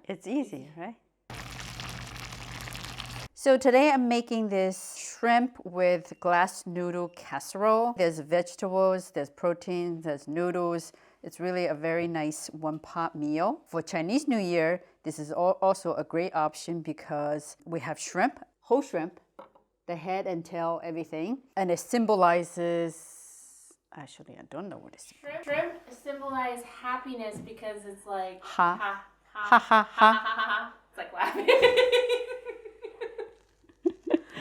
It's easy, right? So today I'm making this shrimp with glass noodle casserole. There's vegetables, there's protein, there's noodles. It's really a very nice one-pot meal. For Chinese New Year, this is also a great option because we have shrimp, whole shrimp, the head and tail, everything. And it symbolizes, actually, I don't know what it symbolizes. Shrimp symbolize happiness because it's like Ha. ha Ha ha ha. ha. It's like laughing.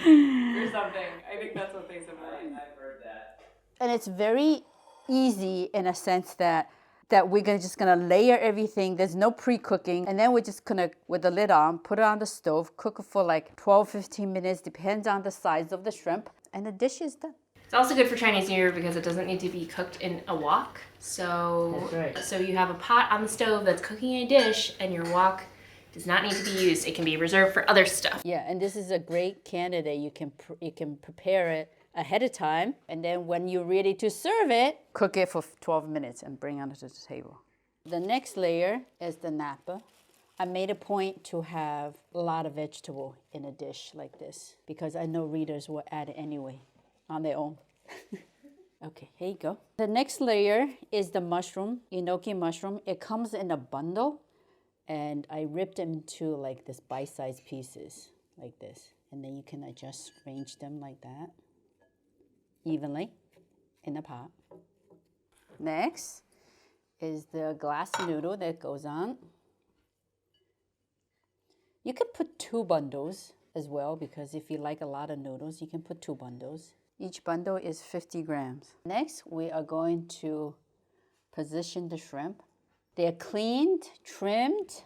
Or something. I think that's what they symbolize. I've heard that. And it's very easy in a sense that we're just gonna layer everything. There's no pre-cooking. And then we're just gonna, with the lid on, put it on the stove, cook it for like 12-15 minutes, depends on the size of the shrimp. And the dish is done. It's also good for Chinese New Year because it doesn't need to be cooked in a wok. So, That's right. So you have a pot on the stove that's cooking a dish and your wok does not need to be used. It can be reserved for other stuff. Yeah, and this is a great candidate. You can prepare it ahead of time, and then when you're ready to serve it, cook it for 12 minutes and bring it onto the table. The next layer is the napa. I made a point to have a lot of vegetable in a dish like this because I know readers will add it anyway on their own. Okay, here you go. The next layer is the mushroom, enoki mushroom. It comes in a bundle. And I ripped them into like this bite-sized pieces, like this. And then you can adjust, arrange them like that, evenly in the pot. Next is the glass noodle that goes on. You could put 2 bundles as well, because if you like a lot of noodles, you can put 2 bundles. Each bundle is 50 grams. Next, we are going to position the shrimp. They're cleaned, trimmed,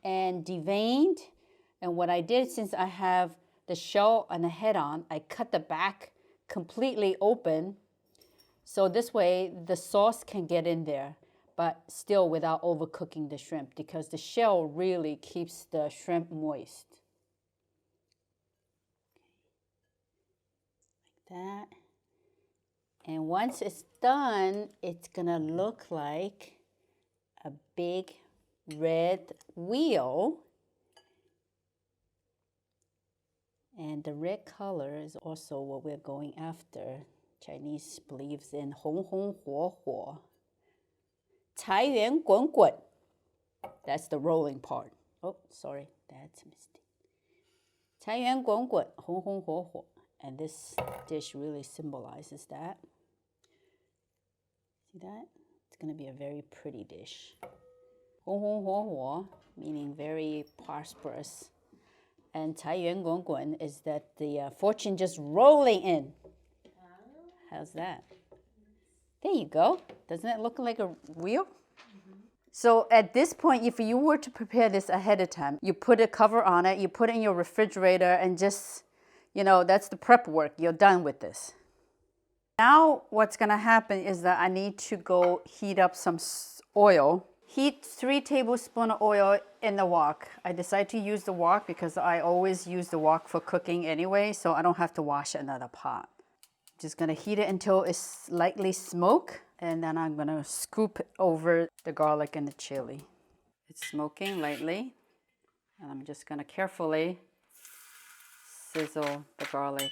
and deveined. And what I did, since I have the shell and the head on, I cut the back completely open. So this way the sauce can get in there, but still without overcooking the shrimp, because the shell really keeps the shrimp moist. Like that. And once it's done, it's gonna look like a big red wheel. And the red color is also what we're going after. Chinese believes in 红红火火. 财源滚滚. That's the rolling part. Oh, sorry, that's a mistake. 财源滚滚,红红火火. And this dish really symbolizes that. See that? It's going to be a very pretty dish. 红红火火, meaning very prosperous. And 财源滚滚 is that the fortune just rolling in. How's that? There you go. Doesn't it look like a wheel? So at this point, if you were to prepare this ahead of time, you put a cover on it, you put it in your refrigerator, and just, you know, that's the prep work. You're done with this. Now what's going to happen is that I need to go heat up some oil. Heat 3 tablespoons of oil in the wok. I decided to use the wok because I always use the wok for cooking anyway, so I don't have to wash another pot. Just gonna heat it until it's slightly smoke, and then I'm gonna scoop over the garlic and the chili. It's smoking lightly, and I'm just gonna carefully sizzle the garlic.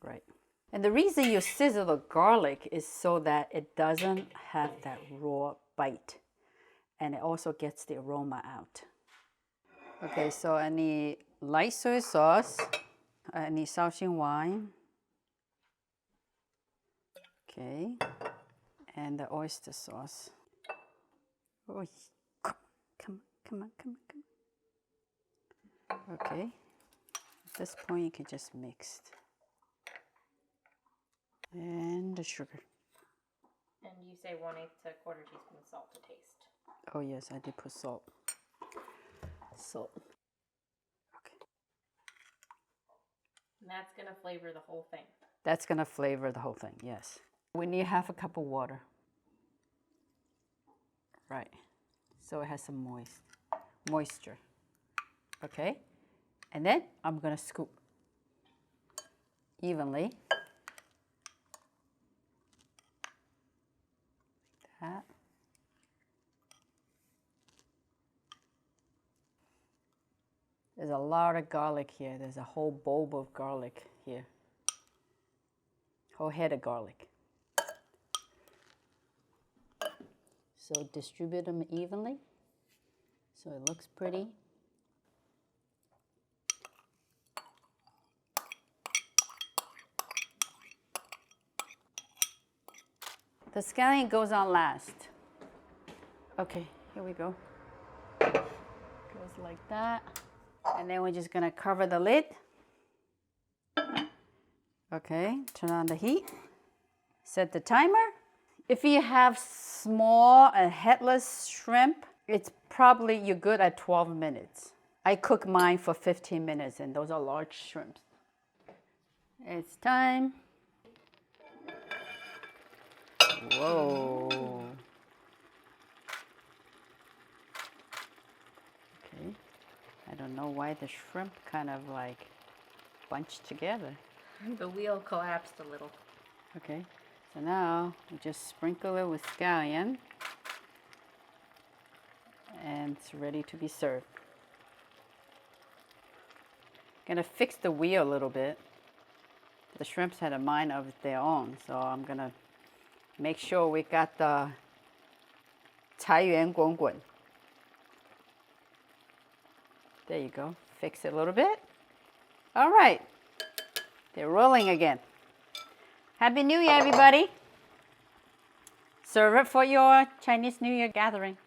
Right. And the reason you sizzle the garlic is so that it doesn't have that raw bite, and it also gets the aroma out. Okay, so I need light soy sauce. I need Shaoxing wine. Okay, and the oyster sauce. Oh, come on. Okay, at this point you can just mix. And the sugar. And you say 1/8 to 1/4 teaspoon of salt to taste. Oh yes, I did put salt. Salt. Okay. And that's going to flavor the whole thing. That's going to flavor the whole thing, yes. We need 1/2 cup of water. Right. So it has some moisture. Okay. And then I'm going to scoop evenly. that. There's a lot of garlic here. There's a whole bulb of garlic here. Whole head of garlic. So distribute them evenly so it looks pretty. The scallion goes on last. Okay, here we go. Goes like that. And then we're just gonna cover the lid. Okay, turn on the heat. Set the timer. If you have small and headless shrimp, it's probably you're good at 12 minutes. I cook mine for 15 minutes and those are large shrimps. It's time. Whoa. Okay. I don't know why the shrimp kind of like bunched together. The wheel collapsed a little. Okay. So now we just sprinkle it with scallion. And it's ready to be served. Gonna fix the wheel a little bit. The shrimps had a mind of their own, so I'm gonna make sure we got the 财源滚滚. There you go. Fix it a little bit. All right. They're rolling again. Happy New Year, everybody. Serve it for your Chinese New Year gathering.